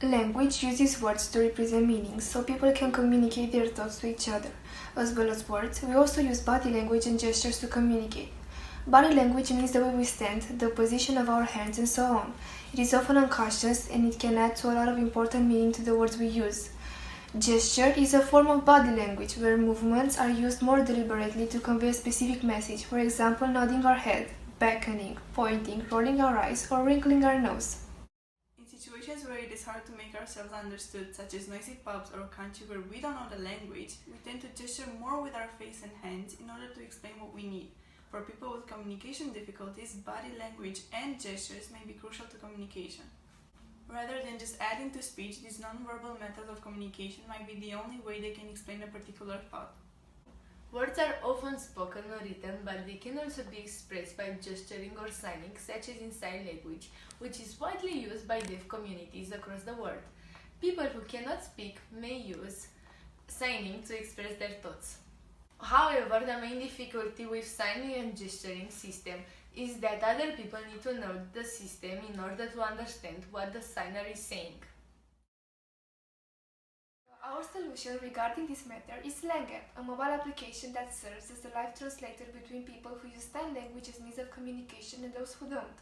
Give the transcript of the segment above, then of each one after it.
Language uses words to represent meanings, so people can communicate their thoughts to each other. As well as words, we also use body language and gestures to communicate. Body language means the way we stand, the position of our hands, and so on. It is often unconscious and it can add to a lot of important meaning to the words we use. Gesture is a form of body language where movements are used more deliberately to convey a specific message, for example, nodding our head, beckoning, pointing, rolling our eyes, or wrinkling our nose. In situations where it is hard to make ourselves understood, such as noisy pubs or a country where we don't know the language, we tend to gesture more with our face and hands in order to explain what we need. For people with communication difficulties, body language and gestures may be crucial to communication. Rather than just adding to speech, this non-verbal method of communication might be the only way they can explain a particular thought. Words are often spoken or written, but they can also be expressed by gesturing or signing, such as in sign language, which is widely used by deaf communities across the world. People who cannot speak may use signing to express their thoughts. However, the main difficulty with signing and gesturing system is that other people need to know the system in order to understand what the signer is saying. Our solution regarding this matter is SlangApp, a mobile application that serves as a live translator between people who use sign language as means of communication and those who don't.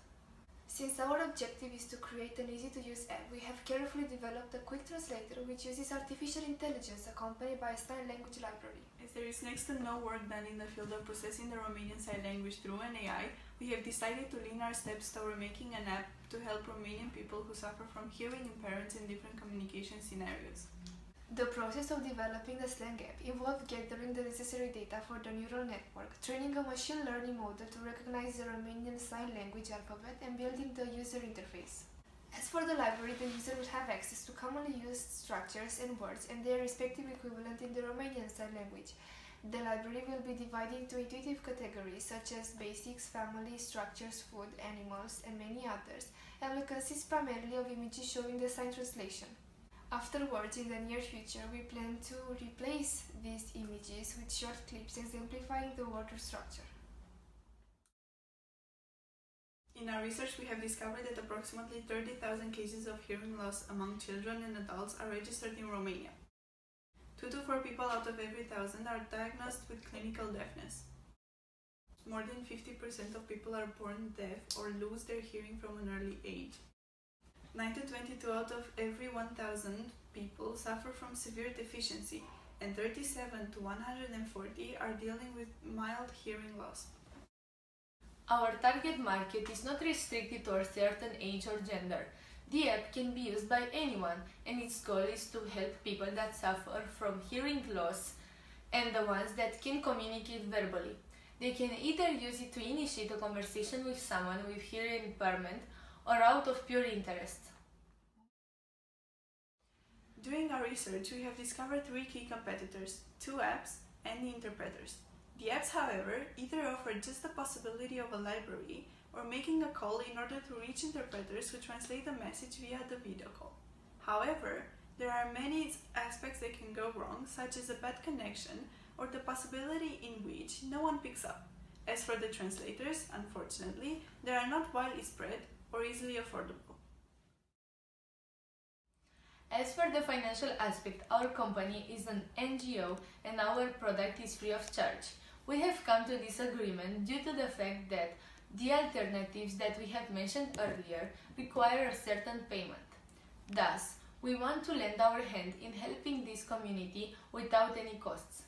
Since our objective is to create an easy-to-use app, we have carefully developed a quick translator which uses artificial intelligence accompanied by a sign language library. As there is next to no work done in the field of processing the Romanian Sign Language through an AI, we have decided to lean our steps toward making an app to help Romanian people who suffer from hearing impairments in different communication scenarios. The process of developing the SlangApp involved gathering the necessary data for the neural network, training a machine learning model to recognize the Romanian Sign Language alphabet, and building the user interface. As for the library, the user will have access to commonly used structures and words and their respective equivalent in the Romanian Sign Language. The library will be divided into intuitive categories such as basics, family, structures, food, animals, and many others, and will consist primarily of images showing the sign translation. Afterwards, in the near future, we plan to replace these images with short clips exemplifying the word or structure. In our research, we have discovered that approximately 30,000 cases of hearing loss among children and adults are registered in Romania. 2 to 4 people out of every 1,000 are diagnosed with clinical deafness. More than 50% of people are born deaf or lose their hearing from an early age. 9 to 22 out of every 1,000 people suffer from severe deficiency, and 37 to 140 are dealing with mild hearing loss. Our target market is not restricted to a certain age or gender. The app can be used by anyone, and its goal is to help people that suffer from hearing loss and the ones that can communicate verbally. They can either use it to initiate a conversation with someone with hearing impairment or out of pure interest. During our research, we have discovered 3 key competitors, 2 apps and the interpreters. The apps, however, either offer just the possibility of a library or making a call in order to reach interpreters who translate the message via the video call. However, there are many aspects that can go wrong, such as a bad connection or the possibility in which no one picks up. As for the translators, unfortunately, they are not widely spread or easily affordable. As for the financial aspect, our company is an NGO and our product is free of charge. We have come to this agreement due to the fact that the alternatives that we have mentioned earlier require a certain payment. Thus, we want to lend our hand in helping this community without any costs.